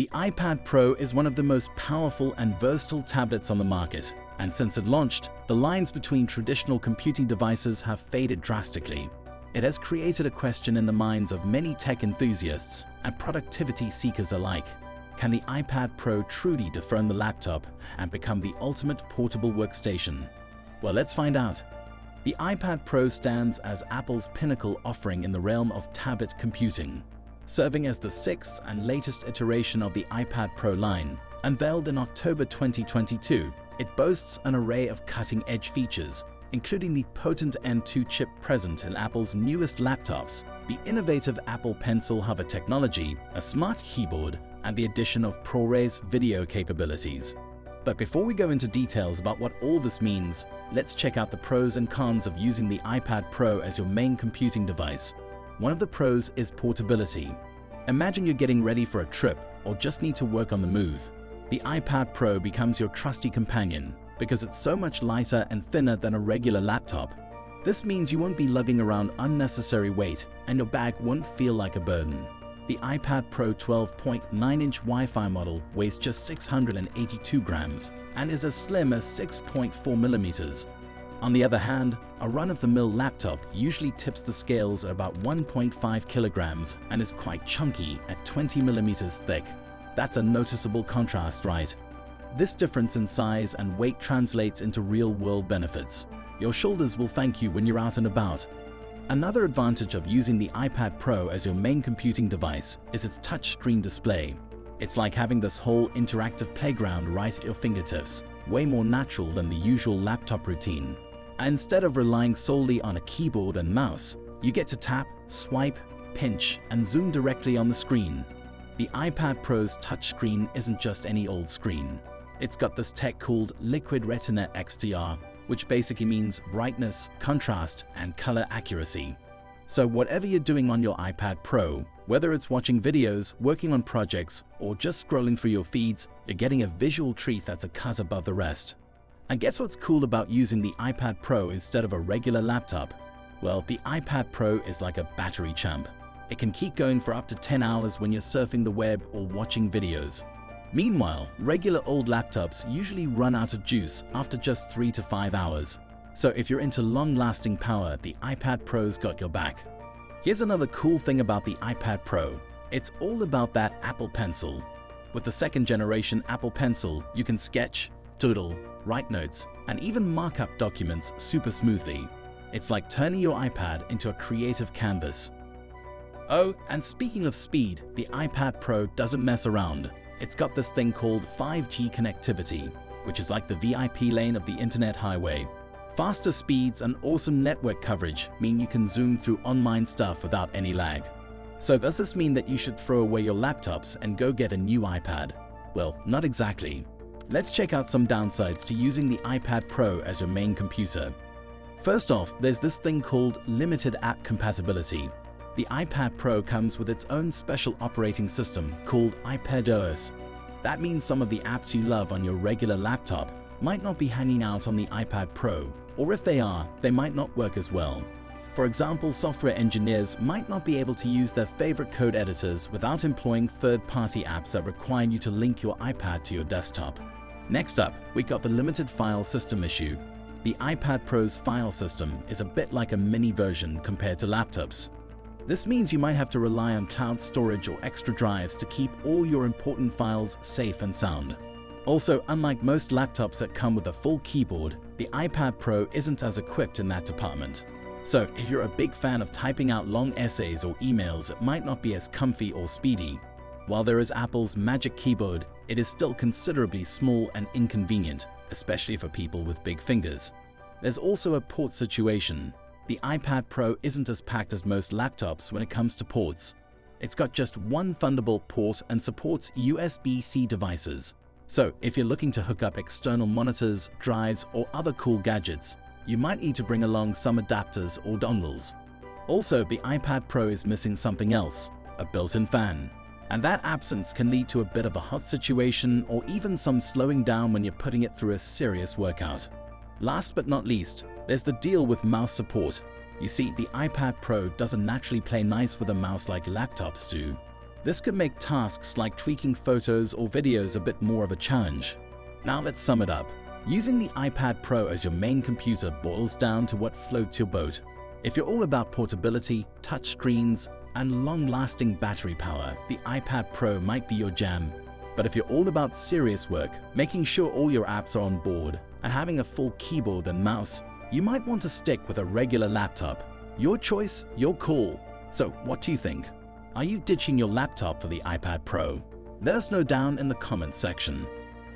The iPad Pro is one of the most powerful and versatile tablets on the market, and since it launched, the lines between traditional computing devices have faded drastically. It has created a question in the minds of many tech enthusiasts and productivity seekers alike. Can the iPad Pro truly dethrone the laptop and become the ultimate portable workstation? Well, let's find out. The iPad Pro stands as Apple's pinnacle offering in the realm of tablet computing. Serving as the sixth and latest iteration of the iPad Pro line, unveiled in October 2022, it boasts an array of cutting-edge features, including the potent M2 chip present in Apple's newest laptops, the innovative Apple Pencil hover technology, a smart keyboard, and the addition of ProRes video capabilities. But before we go into details about what all this means, let's check out the pros and cons of using the iPad Pro as your main computing device. One of the pros is portability. Imagine you're getting ready for a trip or just need to work on the move. The iPad Pro becomes your trusty companion because it's so much lighter and thinner than a regular laptop. This means you won't be lugging around unnecessary weight and your bag won't feel like a burden. The iPad Pro 12.9-inch Wi-Fi model weighs just 682 grams and is as slim as 6.4 millimeters. On the other hand, a run-of-the-mill laptop usually tips the scales at about 1.5 kilograms and is quite chunky at 20 millimeters thick. That's a noticeable contrast, right? This difference in size and weight translates into real-world benefits. Your shoulders will thank you when you're out and about. Another advantage of using the iPad Pro as your main computing device is its touchscreen display. It's like having this whole interactive playground right at your fingertips, way more natural than the usual laptop routine. And instead of relying solely on a keyboard and mouse, you get to tap, swipe, pinch, and zoom directly on the screen. The iPad Pro's touchscreen isn't just any old screen. It's got this tech called Liquid Retina XDR, which basically means brightness, contrast, and color accuracy. So whatever you're doing on your iPad Pro, whether it's watching videos, working on projects, or just scrolling through your feeds, you're getting a visual treat that's a cut above the rest. And guess what's cool about using the iPad Pro instead of a regular laptop? Well, the iPad Pro is like a battery champ. It can keep going for up to 10 hours when you're surfing the web or watching videos. Meanwhile, regular old laptops usually run out of juice after just 3 to 5 hours. So if you're into long-lasting power, the iPad Pro's got your back. Here's another cool thing about the iPad Pro. It's all about that Apple Pencil. With the second generation Apple Pencil, you can sketch, doodle, write notes, and even mark up documents super smoothly. It's like turning your iPad into a creative canvas. Oh, and speaking of speed, the iPad Pro doesn't mess around. It's got this thing called 5G connectivity, which is like the VIP lane of the internet highway. Faster speeds and awesome network coverage mean you can zoom through online stuff without any lag. So does this mean that you should throw away your laptops and go get a new iPad? Well, not exactly. Let's check out some downsides to using the iPad Pro as your main computer. First off, there's this thing called limited app compatibility. The iPad Pro comes with its own special operating system called iPadOS. That means some of the apps you love on your regular laptop might not be hanging out on the iPad Pro, or if they are, they might not work as well. For example, software engineers might not be able to use their favorite code editors without employing third-party apps that require you to link your iPad to your desktop. Next up, we got the limited file system issue. The iPad Pro's file system is a bit like a mini version compared to laptops. This means you might have to rely on cloud storage or extra drives to keep all your important files safe and sound. Also, unlike most laptops that come with a full keyboard, the iPad Pro isn't as equipped in that department. So if you're a big fan of typing out long essays or emails, it might not be as comfy or speedy. While there is Apple's Magic Keyboard, it is still considerably small and inconvenient, especially for people with big fingers. There's also a port situation. The iPad Pro isn't as packed as most laptops when it comes to ports. It's got just one Thunderbolt port and supports USB-C devices. So if you're looking to hook up external monitors, drives, or other cool gadgets, you might need to bring along some adapters or dongles. Also, the iPad Pro is missing something else, a built-in fan. And that absence can lead to a bit of a hot situation or even some slowing down when you're putting it through a serious workout. Last but not least, there's the deal with mouse support. You see, the iPad Pro doesn't naturally play nice with a mouse like laptops do. This could make tasks like tweaking photos or videos a bit more of a challenge. Now let's sum it up. Using the iPad Pro as your main computer boils down to what floats your boat. If you're all about portability, touch screens, and long-lasting battery power, the iPad Pro might be your jam. But if you're all about serious work, making sure all your apps are on board, and having a full keyboard and mouse, you might want to stick with a regular laptop. Your choice, your call. So what do you think? Are you ditching your laptop for the iPad Pro? Let us know down in the comments section.